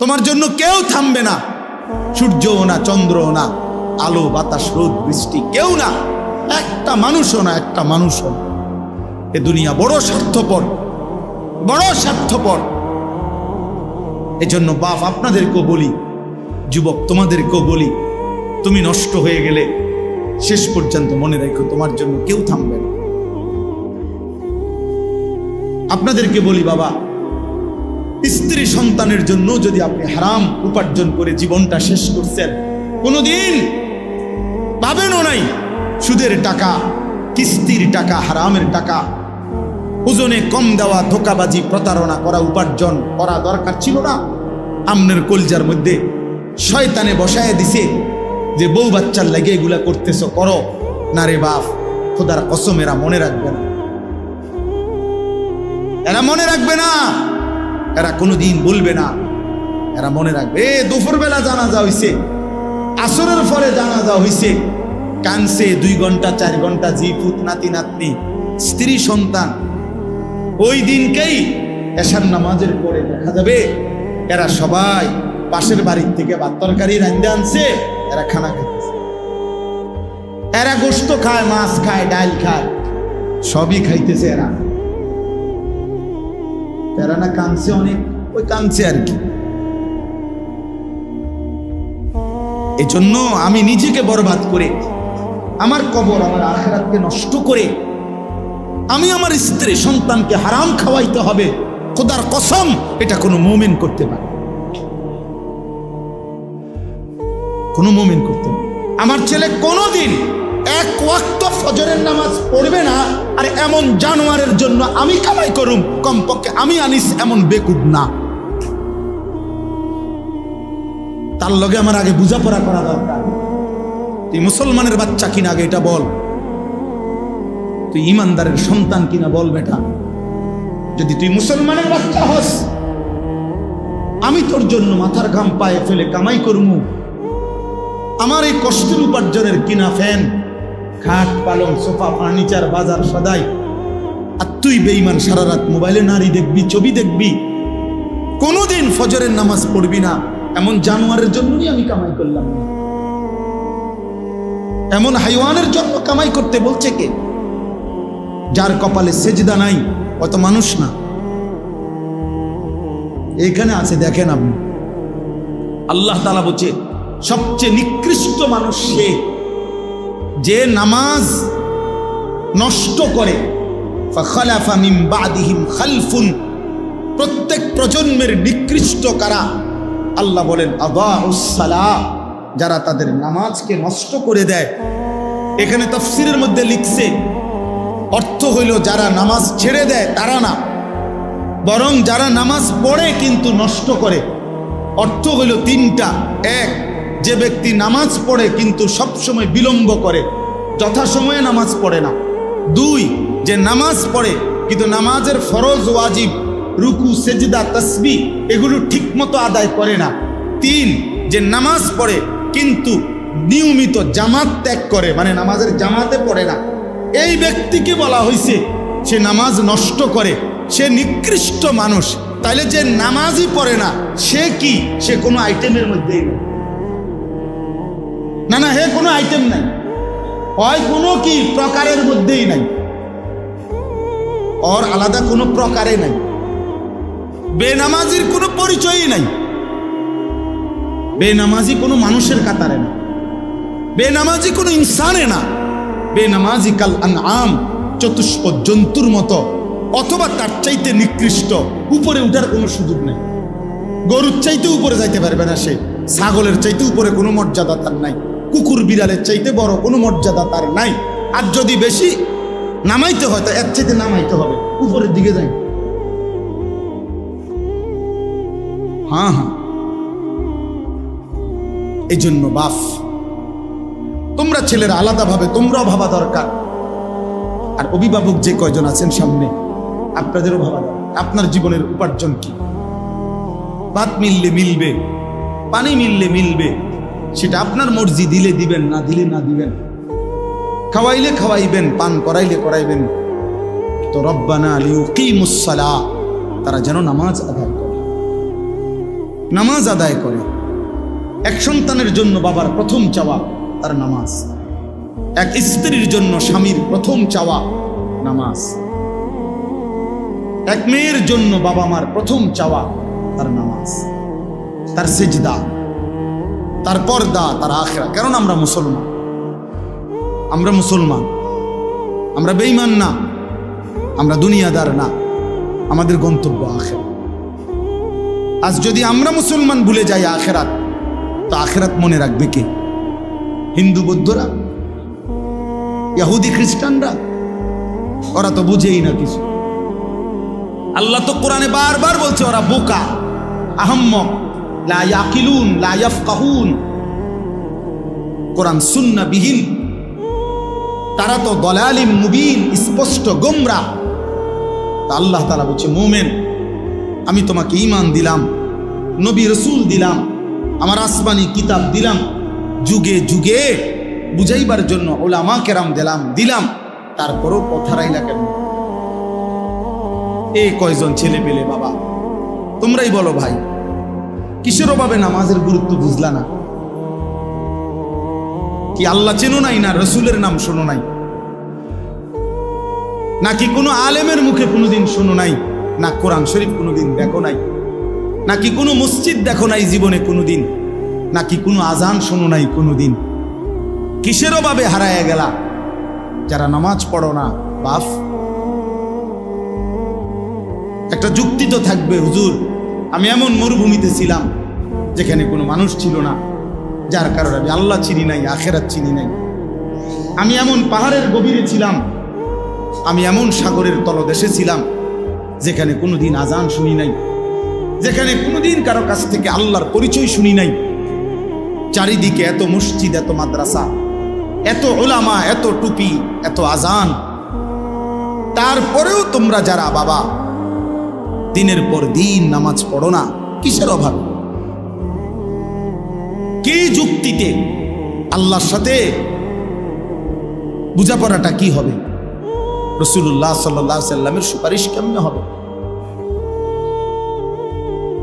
তোমার জন্য কেউ থামবে না, সূর্যও না, চন্দ্রও না, আলো বাতাস রোদ বৃষ্টি কেউ না, একটা মানুষও না, একটা মানুষও না। এ দুনিয়া বড় স্বার্থপর, বড় স্বার্থপর। এজন্য বাপ আপনাদেরকেও বলি, যুবক তোমাদেরকেও বলি, তুমি নষ্ট হয়ে গেলে শেষ পর্যন্ত মনে রেখো তোমার জন্য কেউ থামবে না। আপনাদেরকে বলি বাবা, স্ত্রী সন্তানের জন্য যদি আপনি হারাম উপার্জন করে জীবনটা শেষ করছেন, কোনোদিন পাবেনও নাই। সুদের টাকা, কিস্তির টাকা, হারামের টাকা, ওজনে কম দেওয়া, ধোকাবাজি, প্রতারণা করা উপার্জন করা দরকার ছিল না। আমনের কলজার মধ্যে শয়তানে বসায় দিছে যে বউ বাচ্চার লাগে এগুলা করতেছ, করো না রে বাপ, খোদার কসম এরা মনে রাখবে না, এরা মনে রাখবে না, এরা কোনোদিন বলবে না, এরা মনে রাখবে। দুপুর বেলা জানাজা হইছে, আসরের পরে জানাজা হইছে, কানছে 2 ঘন্টা 4 ঘন্টা, জি পুত, নাতি নাতনি, স্ত্রী সন্তান। ওই দিনকেই এশার নামাজের পরে দেখা যাবে এরা সবাই পাশের বাড়ির থেকে ভাত তরকারি রান্ধে আনছে, এরা খানা খাইতেছে, এরা গোশত খায়, মাছ খায়, ডাল খায়, সবই খাইতেছে। এরা না কানছে অনেক, ওই কানছে আর কি। এই জন্য আমি নিজেকে বরবাদ করে, আমার কবর, আমার আখিরাতকে নষ্ট করে আমি আমার স্ত্রী সন্তানকে হারাম খাওয়াইতে হবে, খোদার কসম এটা কোনো মুমিন করতে পারে, কোনো মুমিন করতে পারে। আমার ছেলে কোনোদিন 1 ওয়াক্ত ফজরের নামাজ পড়বে না, আর এমন জানোয়ারের জন্য আমি কামাই করুম, কমপক্ষে আমি আনিস এমন বেকুব না। তার লগে আমার আগে বুঝাপড়া করা দরকার। তুই মুসলমানের বাচ্চা কিনা আগে এটা বল, তুই ইমানদারের সন্তান কিনা বল বেটা। যদি তুই মুসলমানের বাচ্চা হস, আমি তোর জন্য মাথার ঘাম পায়ে ফেলে কামাই করমু, আমার এই কষ্টের উপার্জনের কিনা ফ্যান, খাট, পালং, সোফা, ফার্নিচার, বাজার সদাই, আর তুই বেঈমান সারা রাত মোবাইলে নারী দেখবি, ছবি দেখবি, কোনোদিন ফজরের নামাজ পড়বি না, এমন জানোয়ারের জন্যই আমি কামাই করলাম না। এমন হাইওয়ানের জন্য কামাই করতে বলছে কে? যার কপালে সেজদা নাই, অত মানুষ না। এখানে আছে, দেখেন আপনি, আল্লাহ তাআলা বলছে সবচেয়ে নিকৃষ্ট মানুষ সে যে নামাজ নষ্ট করে। ফাখালাফা মিন বাদিহিম খালফুন, প্রত্যেক প্রজন্মের নিকৃষ্ট কারা? আল্লাহ বলেন আদাউস সালাহ, যারা তাদের নামাজকে নষ্ট করে দেয়। এখানে তাফসীরের মধ্যে লিখছে, অর্থ হইল যারা নামাজ ছেড়ে দেয় তারা না, বরং যারা নামাজ পড়ে কিন্তু নষ্ট করে। অর্থ হইল 3টা। 1, যে ব্যক্তি নামাজ পড়ে কিন্তু সবসময় বিলম্ব করে, যথাসময়ে নামাজ পড়ে না। 2, যে নামাজ পড়ে কিন্তু নামাজের ফরজ, ওয়াজিব, রুকু, সেজদা, তাসবিহ এগুলো ঠিক মতো আদায় করে না। 3, যে নামাজ পড়ে কিন্তু নিয়মিত জামাত ত্যাগ করে, মানে নামাজের জামাতে পড়ে না। এই ব্যক্তিকে বলা হয়েছে সে নামাজ নষ্ট করে, সে নিকৃষ্ট মানুষ। তাইলে যে নামাজই পড়ে না সে কি? সে কোনো আইটেমের মধ্যেই নেই। না, হে কোনো আইটেম নাই, হয় কোনো কি প্রকারের মধ্যেই নাই, ওর আলাদা কোনো প্রকারে নাই। বেনামাজির কোনো পরিচয়ই নাই, বেনামাজি কোনো মানুষের কাতারে না, বেনামাজি কোনো ইনসানে না, বেনামাজি কাল আনআম, চতুষ্প জন্তুর মতো, অথবা তার চাইতে নিকৃষ্ট। উপরে উঠার কোনো সুযোগ নেই, গরুর চাইতে উপরে যাইতে পারবে না সে, ছাগলের চাইতে উপরে কোনো মর্যাদা তার নাই, কুকুর বিড়ালের চাইতে বড় কোনো মর্যাদা তার নাই। আর যদি বেশি নামাইতে হয় তা এর চাইতে নামাইতে হবে, উপরের দিকে যাই। হ্যাঁ, এই জন্য বাপ, তোমরা ছেলেরা আলাদাভাবে তোমরাও ভাবা দরকার। আর অভিভাবক যে কয়জন আছেন সামনে, আপনাদেরও ভাবা দরকার আপনার জীবনের উপার্জন কি। ভাত মিললে মিলবে, পানি মিললে মিলবে, সেটা আপনার মর্জি, দিলে দিবেন, না দিলে না দিবেন, খাওয়াইলে খাওয়াইবেন, পান করাইলে করাইবেন। তো রব্বানা লিউকিমুস সালাহ, তারা যেন নামাজ আদায় করে। নামাজ আদায় করে। এক সন্তানের জন্য বাবার প্রথম চাওয়া তার নামাজ, এক স্ত্রীর জন্য স্বামীর প্রথম চাওয়া নামাজ, এক মেয়ের জন্য বাবা মার প্রথম চাওয়া তার নামাজ, তার সিজদা, তার পর্দা, তার আখিরা। কারণ আমরা মুসলমান, আমরা বেঈমান না, আমরা দুনিয়াদার না, আমাদের গন্তব্য আখিরাত। আজ যদি আমরা মুসলমান ভুলে যাই আখিরাত, তো আখিরাত মনে রাখবে কে? হিন্দু বৌদ্ধরা, ইহুদি খ্রিস্টানরা? ওরা তো বুঝেই না কিছু। আল্লাহ তো কোরআনে বারবার বলছে ওরা বোকা, আহম্মক, লা ইয়াকিলুন, লা ইয়াফকাহুন। কোরআন সুন্নাহ বিহীন, তারা তো দলালিম মুবিন, স্পষ্ট গোমরা। তা আল্লাহ তাআলা বলছে, মুমিন, আমি তোমাকে ঈমান দিলাম, নবী রাসূল দিলাম, আমার আসমানি কিতাব দিলাম, যুগে যুগে বুঝাইবার জন্য উলামা কেরাম দিলাম, তারপরও পথ হারাইলা কেন? এই কয়জন ছেলে পেলে বাবা, তোমরাই বলো ভাই, কিসের অভাবে নামাজের গুরুত্ব বুঝলা না? কি আল্লাহ চেনো নাই, না রসুলের নাম শোনো নাই, নাকি কোনো আলেমের মুখে কোনোদিন শোনো নাই, না কোরআন শরীফ কোনোদিন দেখো নাই, নাকি কোনো মসজিদ দেখো নাই জীবনে কোনোদিন, নাকি কোনো আজান শোনো নাই কোনোদিন? কিসের অভাবে হারায় গেলা যারা নামাজ পড়ো না? বাপ, একটা যুক্তি তো থাকবে, হুজুর আমি এমন মরুভূমিতে ছিলাম যেখানে কোনো মানুষ ছিল না, যার কারণে আমি আল্লাহ চিনি নাই, আখেরাত চিনি নাই। আমি এমন পাহাড়ের গভীরে ছিলাম, আমি এমন সাগরের তলদেশে ছিলাম যেখানে কোনোদিন আজান শুনি নাই, যেখানে কোনোদিন কারো কাছ থেকে আল্লাহর পরিচয় শুনি নাই। চারিদিকে এত মসজিদ, এত মাদ্রাসা, এত উলামা, এত টুপি, এত আজান, তারপরেও তোমরা যারা বাবা দিনের পর দিন নামাজ পড়ো না, কিসের অভাব? কি যুক্তিতে আল্লাহর সাথে বোঝাপড়াটা কি হবে? রাসূলুল্লাহ সাল্লাল্লাহু আলাইহি সাল্লামের সুপারিশ কেমনে হবে?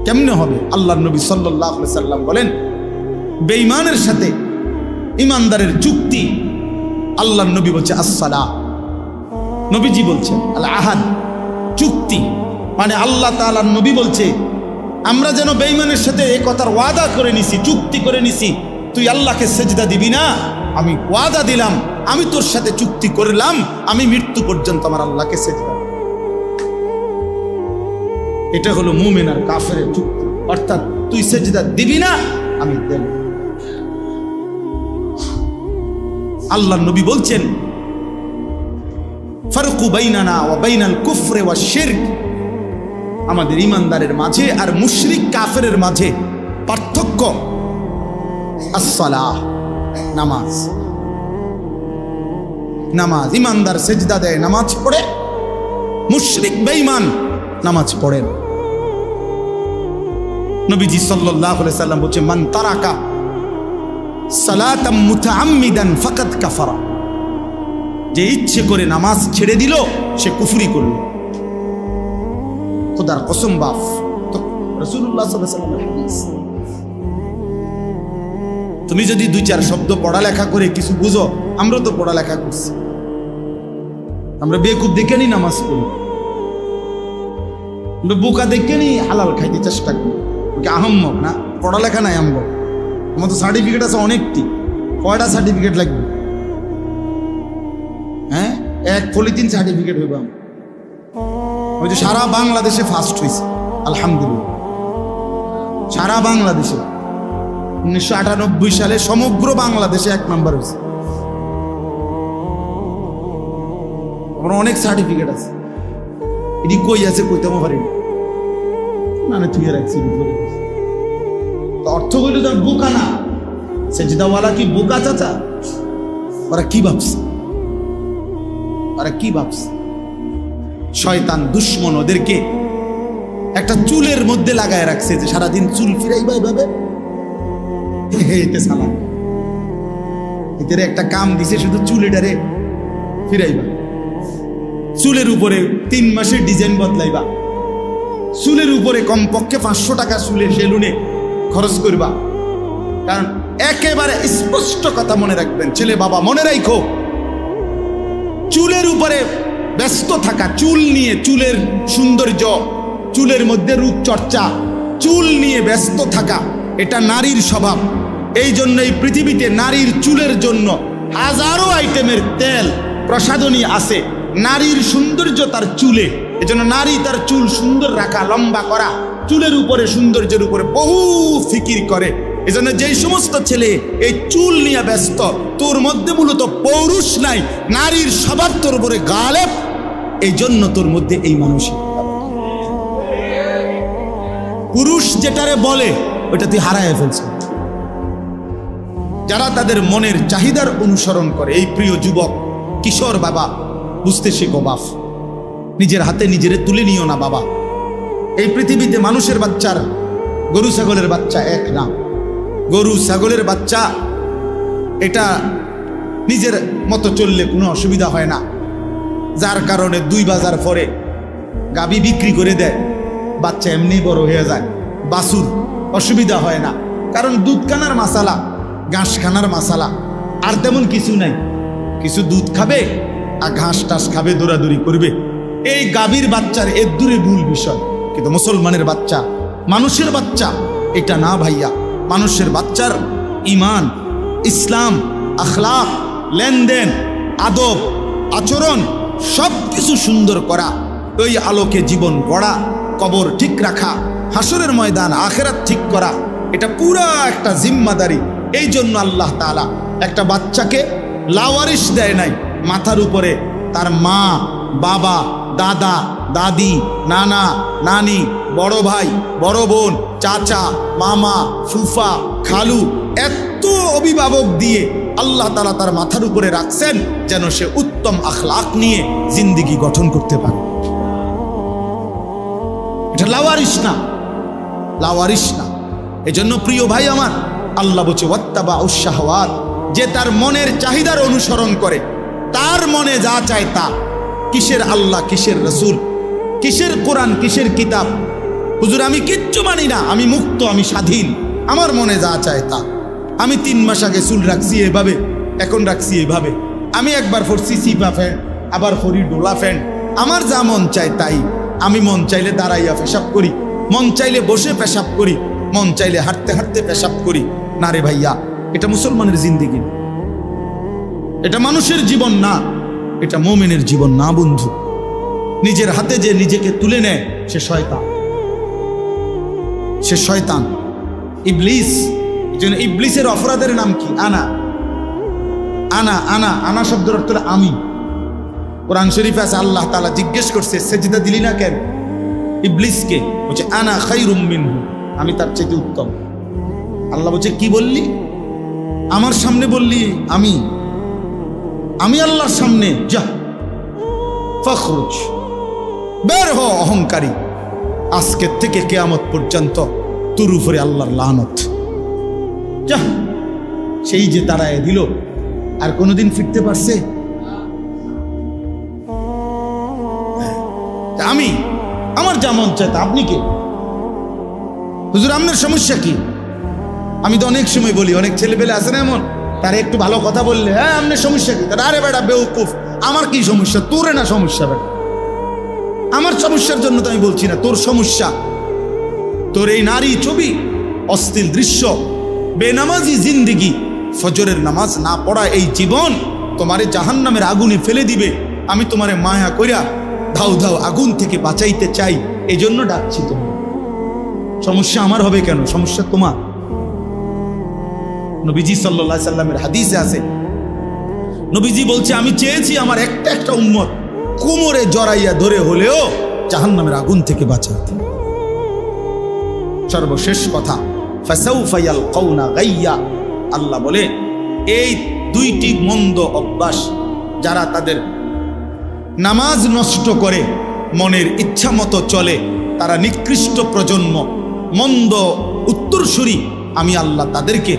কেমনে হবে? আল্লাহর নবী সাল্লাল্লাহু আলাইহি সাল্লাম বলেন, বেঈমানের সাথে ইমানদারের যুক্তি, আল্লাহর নবী বলছে আসসালাহ, নবীজি বলছেন আল আহাদ, চুক্তি। মানে আল্লাহ তাআলার নবী বলছে, আমরা যেন বেঈমানের সাথে এই কথার ওয়াদা করে নিছি, চুক্তি করে নিছি, তুই আল্লাহকে সেজদা দিবি না, আমি ওয়াদা দিলাম, আমি তোর সাথে চুক্তি করলাম, আমি মৃত্যু পর্যন্ত আমার আল্লাহকে সেজদা। এটা হলো মুমিন আর কাফেরের চুক্তি। অর্থাৎ তুই সেজদা দিবি না, আমি দেব। আল্লাহর নবী বলছেন, ফারকু বাইনানা ওয়া বাইনাল কুফরি ওয়াশ শিরক, আমাদের ইমানদারের মাঝে আর মুশরিক কাফেরের মাঝে পার্থক্য আসসালাহ, নামাজ। নামাজ, ইমানদার সেজদা দেয়, নামাজ পড়ে, মুশরিক বেঈমান নামাজ পড়ে না। নবীজি সাল্লাল্লাহু আলাইহি সাল্লাম বলছে, মান তারাকা সালাতাম মুতাআম্মিদান ফাকাদ কাফারা, যে ইচ্ছে করে নামাজ ছেড়ে দিল সে কুফরি করল। খোদার কসম বাপ, তো রাসূলুল্লাহ সাল্লাল্লাহু আলাইহি সাল্লামের হাদিস। তুমি যদি দুই চার শব্দ পড়ালেখা করে কিছু বুঝো, আমরা তো পড়ালেখা করছি, আমরা বেকুব দেখে নি নামাজ পড়ি, আমরা বোকা দেখে নি হালাল খাইতে চেষ্টা করি। আহম্মক না, পড়ালেখা নাই আমার তো সার্টিফিকেট আছে অনেকটি। কয়টা সার্টিফিকেট লাগবে? হ্যাঁ, এক পলিথিন সার্টিফিকেট হইব। ওই যে সারা বাংলাদেশে ফার্স্ট হয়েছে, আলহামদুলিল্লাহ। সারা বাংলাদেশে 1998 সালে সমগ্র বাংলাদেশে 1 নম্বর হয়েছে। আমার অনেক সার্টিফিকেট আছে, এটি কই আছে কইতেও পারি না, তুই রাখছি। অর্থ হইল তার বোকা না, সেজদাওয়ালা কি বোকা চাচা? ওরা কি ভাবছে? ওরা কি ভাবছে? শয়তান দুশ্মন ওদেরকে একটা চুলের মধ্যে লাগায় রাখছে, যে সারাদিন চুল ফিরাইবা এভাবে, এতে সালাম, এতে একটা কাম দিছে, শুধু চুলেটারে ফিরাইবা, চুলের উপরে 3 মাসের ডিজাইন বদলাইবা, চুলের উপরে কমপক্ষে 500 টাকা চুলের সেলুনে খরচ করবা। কারণ একেবারে স্পষ্ট কথা মনে রাখবেন, ছেলে বাবা মনে রাখো, চুলের উপরে ব্যস্ত থাকা, চুল নিয়ে, চুলের সৌন্দর্য, চুলের মধ্যে রূপচর্চা, চুল নিয়ে ব্যস্ত থাকা, এটা নারীর স্বভাব। এই জন্য এই পৃথিবীতে নারীর চুলের জন্য হাজারো আইটেমের তেল প্রসাধনী আছে। নারীর সৌন্দর্য তার চুলে, এজন্য নারী তার চুল সুন্দর রাখা, লম্বা করা, চুলের উপরে, সৌন্দর্যের উপরে বহু ফিকির করে। এজন্য যেই সমস্ত ছেলে এই চুল নিয়ে ব্যস্ত, তোর মধ্যে মূলত পৌরুষ নাই, নারীর স্বভাব তোর উপরে গালেব, এই জন্য তোর মধ্যে এই মানসিক। পুরুষ যেটারে বলে ওটা তুই হারায় ফেলছিস। যারা তাদের মনের চাহিদার অনুসরণ করে, এই প্রিয় যুবক কিশোর বাবা, বুঝতে শেখো বাপ, নিজের হাতে নিজেরে তুলে নিও না বাবা। এই পৃথিবীতে মানুষের বাচ্চার, গরু ছাগলের বাচ্চা এক না। গরু ছাগলের বাচ্চা এটা নিজের মতো চললে কোনো অসুবিধা হয় না, যার কারণে 2 বাজার পরে গাবি বিক্রি করে দেয়, বাচ্চা এমনি বড় হয়ে যায়। বাছুর অসুবিধা হয় না, কারণ দুধ খানার মাসালা, ঘাস খানার মাসালা, আর তেমন কিছু নাই। কিছু দুধ খাবে আর ঘাস টাস খাবে, দৌড়াদৌড়ি করবে। এই গাভীর বাচ্চার এর দূরে ভুল বিষয়। কিন্তু মুসলমানের বাচ্চা, মানুষের বাচ্চা এটা না ভাইয়া। মানুষের বাচ্চার ইমান, ইসলাম, আখলাক, লেনদেন, আদব, আচরণ সব কিছু সুন্দর করা, ওই আলোকে জীবন গড়া, কবর ঠিক রাখা, হাসরের ময়দান আখেরাত ঠিক করা, এটা পুরা একটা জিম্মাদারি। এই জন্য আল্লাহ তাআলা একটা বাচ্চাকে লাওয়ারিশ দেয় নাই। মাথার উপরে তার মা, বাবা, দাদা, দাদি, নানা, নানি, বড় ভাই, বড় বোন, চাচা, মামা, ফুফা, খালু, এত অভিভাবক দিয়ে আল্লাহ তাআলা তার মাথার উপরে রাখছেন যেন সে উত্তম আখলাক নিয়ে জিন্দেগি গঠন করতে পারে। এটা লাওয়ারিশ না, লাওয়ারিশ না। এজন্য প্রিয় ভাই আমার, আল্লাহ বলছে ওয়াত্তাবাউশ শাহওয়াত, যে তার মনের চাহিদার অনুসরণ করে, তার মনে যা চায় তা। কিসের আল্লাহ, কিসের রসুল, কিসের কোরআন, কিসের কিতাব? হুজুর আমি কিচ্ছু মানি না, আমি মুক্ত, আমি স্বাধীন, আমার মনে যা চায় তা। আমি 3 মাস আগে চুল রাখছি এভাবে, এখন রাখছি এভাবে। আমি একবার পরছি সিপা ফ্যান্ট, আবার পরি ডোলা ফ্যান্ট। আমার যা মন চায় তাই। আমি মন চাইলে দাঁড়াইয়া পেশাব করি, মন চাইলে বসে পেশাব করি, মন চাইলে হাঁটতে হাঁটতে পেশাব করি। না রে ভাইয়া, এটা মুসলমানের জিন্দেগি, এটা মানুষের জীবন না, এটা মুমিনের জীবন না বন্ধু। নিজের হাতে যে নিজেকে তুলে নেয় সে শয়তান, সে শয়তান, ইবলিস। এজন্য ইবলিসের অপরাধের নাম কি? আনা আনা আনা আনা শব্দের অর্থ আমি। কোরআন শরীফে আছে আল্লাহ তাআলা জিজ্ঞেস করছে সেজদা দিলি না কেন ইবলিসকে? বলছে আনা খায়রুম মিনহু, আমি তার চেয়ে উত্তম। আল্লাহ বলছে কি বললি? আমার সামনে বললি আমি, আমি আল্লাহর সামনে, যা ফখরুজ, বের হ অহংকারী। আজকের থেকে কিয়ামত পর্যন্ত তোর উপরে আল্লাহর লানত। যা, সেই যে তাড়ায় দিল, আর কোনোদিন ফিরতে পারছে? আমি, আমার যা মন চায় তা। আপনি কে? হুজুর আপনার সমস্যা কি? আমি তো অনেক সময় বলি, অনেক ছেলেপেলে আছে না এমন, তারা একটু ভালো কথা বললে হ্যাঁ আপনার সমস্যা কি? তারা আরে বেটা বেউকুফ, আমার কি সমস্যা? তোরে না সমস্যা বেটা, আমার সমস্যার জন্য তো আমি বলছি না, তোর সমস্যা। তোর এই নারী ছবি, অশ্লীল দৃশ্য, বেনামাজি জিন্দেগি, ফজরের নামাজ না পড়া এই জীবন তোমারে জাহান্নামের আগুনে ফেলে দিবে। আমি তোমারে মায়া কইরা ধাউ ধাউ আগুন থেকে বাঁচাইতে চাই, এই জন্য ডাকছি। তোমার সমস্যা আমার হবে কেন? সমস্যা তোমার। নবীজি সাল্লাল্লাহু আলাইহি সাল্লামের হাদিসে আছে, নবীজি বলছে আমি চেয়েছি আমার একটা একটা উম্মত কোমরে জড়াইয়া ধরে হলেও জাহান্নামের আগুন থেকে বাঁচাইতে। সর্বশেষ কথা, ফাসাউফা ইয়ালকাউনা গাইয়া, আল্লাহ বলে এই 2টি মন্দ অভ্যাস যারা তাদের নামাজ নষ্ট করে, মনের ইচ্ছা মতো চলে, তারা নিকৃষ্ট প্রজন্ম, মন্দ উত্তরসূরি। আমি আল্লাহ তাদেরকে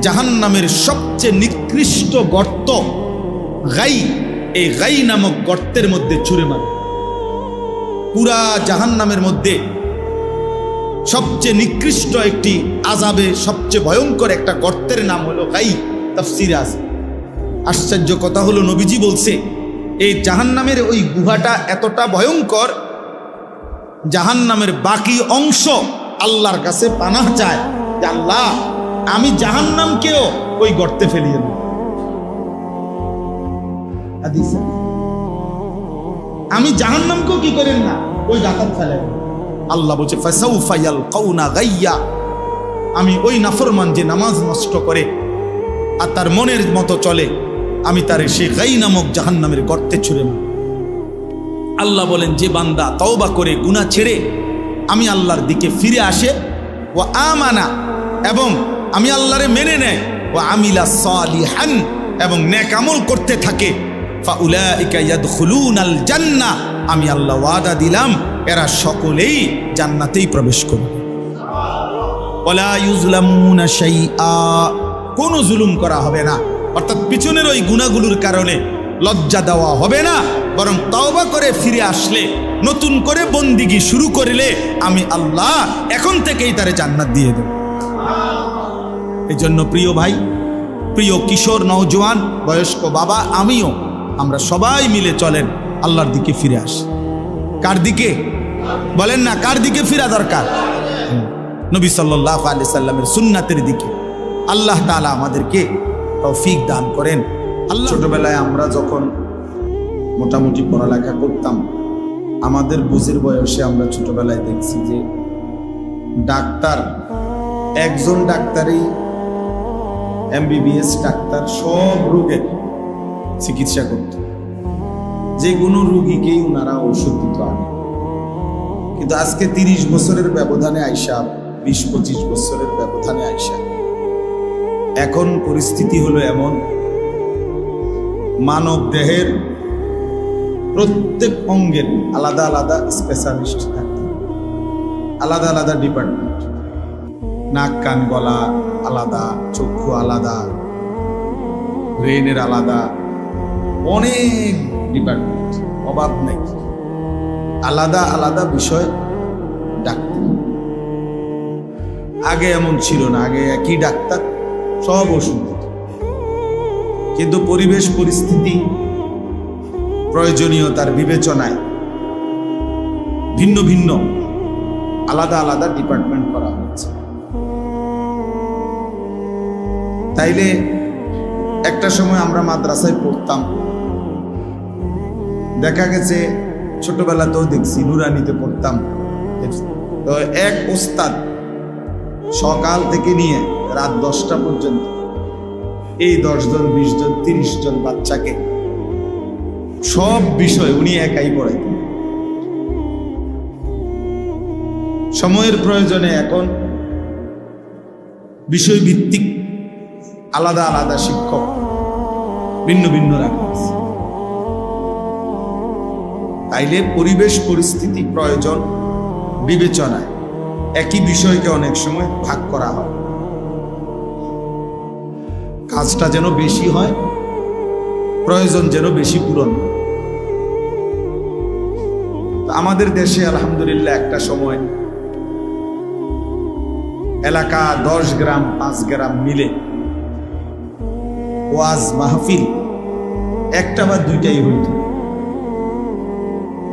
জাহান্নামের সবচেয়ে নিকৃষ্ট গর্ত গাই, এই গাই নামক গর্তের মধ্যে ছুঁড়ে মারে। পুরা জাহান্নামের মধ্যে সবচেয়ে নিকৃষ্ট একটি আযাবে, সবচেয়ে ভয়ঙ্কর একটা গর্তের নাম হলো গাই। তাফসীরে আছে। আশ্চর্য কথা হলো, নবীজি বলছে এই জাহান্নামের ওই গুহাটা এতটা ভয়ঙ্কর, জাহান্নামের বাকি অংশ আল্লাহর কাছে পানাহ চায় যে আল্লাহ, আমি জাহান্নামকেও ওই গর্তে ফেলিয়ে দেব। আমি জাহান্নামকেও কি করেন না, ওই গাতার ফেলে। আল্লাহ বলছে ফাসাউফা ইয়ালকাউনা গাইয়া, আমি ওই নাফরমান যে নামাজ নষ্ট করে আর তার মনের মতো চলে, আমি তার সেই গাই নামক জাহান্নামের গর্তে ছুঁড়ে মারব। আল্লাহ বলেন যে বান্দা তওবা করে গুনাহ ছেড়ে আমি আল্লাহর দিকে ফিরে আসে, ও আমানা, এবং আমি আল্লাহরে মেনে নেয়, ও আমিলা সালিহান, এবং নেক আমল করতে থাকে, ফাউলাইকা ইয়াদখুলুনাল জান্নাহ, আমি আল্লাহ ওয়াদা দিলাম এরা সকলেই জান্নাতেই প্রবেশ করবে। ওয়ালা ইউজলামুনা শাইআ, কোনো জুলুম করা হবে না। অর্থাৎ পিছনের ওই গুনাহগুলোর কারণে লজ্জা দেওয়া হবে না, বরং তওবা করে ফিরে আসলে, নতুন করে বন্দিগি শুরু করলে আমি আল্লাহ এখন থেকেই তারে জান্নাত দিয়ে দেব। এই জন্য প্রিয় ভাই, প্রিয় কিশোর, নওজোয়ান, বয়স্ক বাবা, আমিও, আমরা সবাই মিলে চলেন আল্লাহর দিকে ফিরে আসি। কার দিকে বলেন না, কার দিকে ফিরা দরকার? নবী সাল্লাল্লাহু আলাইহি সাল্লামের সুন্নাতের দিকে। আল্লাহ তাআলা আমাদেরকে তৌফিক দান করেন। ছোটবেলায় আমরা যখন মোটামুটি পড়ালেখা করতাম, আমাদের বুঝের বয়সে আমরা ছোটবেলায় দেখছি যে ডাক্তার, একজন ডাক্তারই MBBS ডাক্তার সব রোগের চিকিৎসা করত। যে কোনো রোগীকেই ওনারা ওষুধ দিত আগে। কিন্তু আজকে 30 বছরের ব্যবধানে আইসা, 20-25 বছরের ব্যবধানে আইসা, এখন পরিস্থিতি হলো এমন, মানব দেহের প্রত্যেক অঙ্গের আলাদা আলাদা স্পেশালিস্ট থাকে, আলাদা আলাদা ডিপার্টমেন্ট। নাক কান গলা আলাদা, চক্ষু আলাদা, ব্রেনের আলাদা, অনেক ডিপার্টমেন্ট, অভাব নেই। আলাদা আলাদা বিষয় ডাক্তার। আগে এমন ছিল না, আগে একই ডাক্তার সব ওষুধ দিত। কিন্তু পরিবেশ পরিস্থিতি, প্রয়োজনীয়তার বিবেচনায় ভিন্ন ভিন্ন আলাদা আলাদা ডিপার্টমেন্ট করা হয়েছে। তাইলে একটা সময় আমরা মাদ্রাসায় পড়তাম, দেখা গেছে ছোটবেলাতেও দেখছি, নুরানিতে পড়তাম, তো এক ওস্তাদ সকাল থেকে নিয়ে রাত 10টা পর্যন্ত এই 10 জন, 20 জন, 30 জন বাচ্চাকে সব বিষয় উনি একাই পড়াইতেন। সময়ের প্রয়োজনে এখন বিষয় ভিত্তিক আলাদা আলাদা শিক্ষক ভিন্ন ভিন্ন রাখা আছে। তাইলে পরিবেশ পরিস্থিতি প্রয়োজন বিবেচনায় একই বিষয়কে অনেক সময় ভাগ করা হয়, কাজটা যেন বেশি হয়, প্রয়োজন যেন বেশি পূরণ হয়। আমাদের দেশে আলহামদুলিল্লাহ একটা সময় এলাকা 10 গ্রাম 5 গ্রাম মিলে ওয়াজ মাহফিল একটা বা দুইটাই হইত।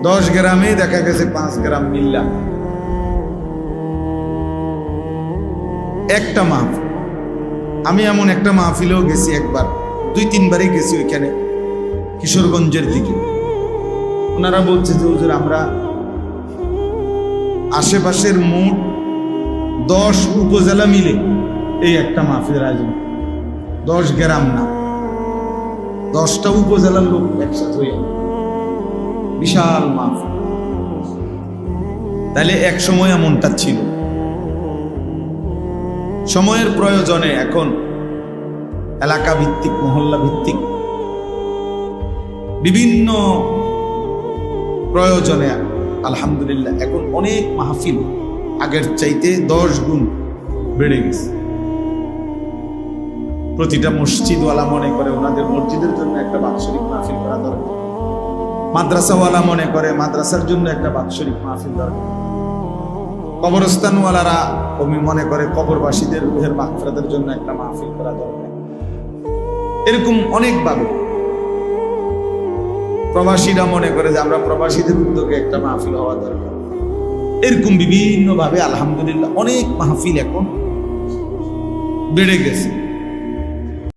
10 গ্রামে দেখা গেছে 5 গ্রাম মিললাম একটা মাহফিল। আমি এমন একটা মাহফিলেও গেছি, একবার 2-3 বারই গেছি ওইখানে, কিশোরগঞ্জের দিকে। ওনারা বলছে যে হুজুর, আমরা আশেপাশের মোট 10 উপজেলা মিলে এই একটা মাহফিলের আয়োজন, 10 গ্রাম না, 10টা উপজেলার লোক একসাথে হয়ে বিশাল মাহফিল। তাহলে এক সময় এমনটা ছিল। সময়ের প্রয়োজনে এখন এলাকা ভিত্তিক, মহল্লা ভিত্তিক বিভিন্ন প্রয়োজনে আলহামদুলিল্লাহ এখন অনেক মাহফিল আগের চাইতে 10 গুণ বেড়ে গেছে। প্রতিটা মসজিদওয়ালা মনে করে ওনাদের মসজিদের জন্য একটা বাৎসরিক মাহফিল করা দরকার, মাদ্রাসাওয়ালা মনে করে মাদ্রাসার জন্য একটা বাৎসরিক মাহফিল দরকার। কবরস্থানওয়ালারা আমি মনে করে কবরবাসীদের রুহের মাগফিরাতের জন্য একটা মাহফিল করা দরকার। এরকম অনেকভাবে প্রবাসীরা মনে করে যে আমরা প্রবাসীদের উদ্যোগে একটা মাহফিল হওয়া দরকার। এরকম বিভিন্ন ভাবে আলহামদুলিল্লাহ অনেক মাহফিল এখন বেড়ে গেছে।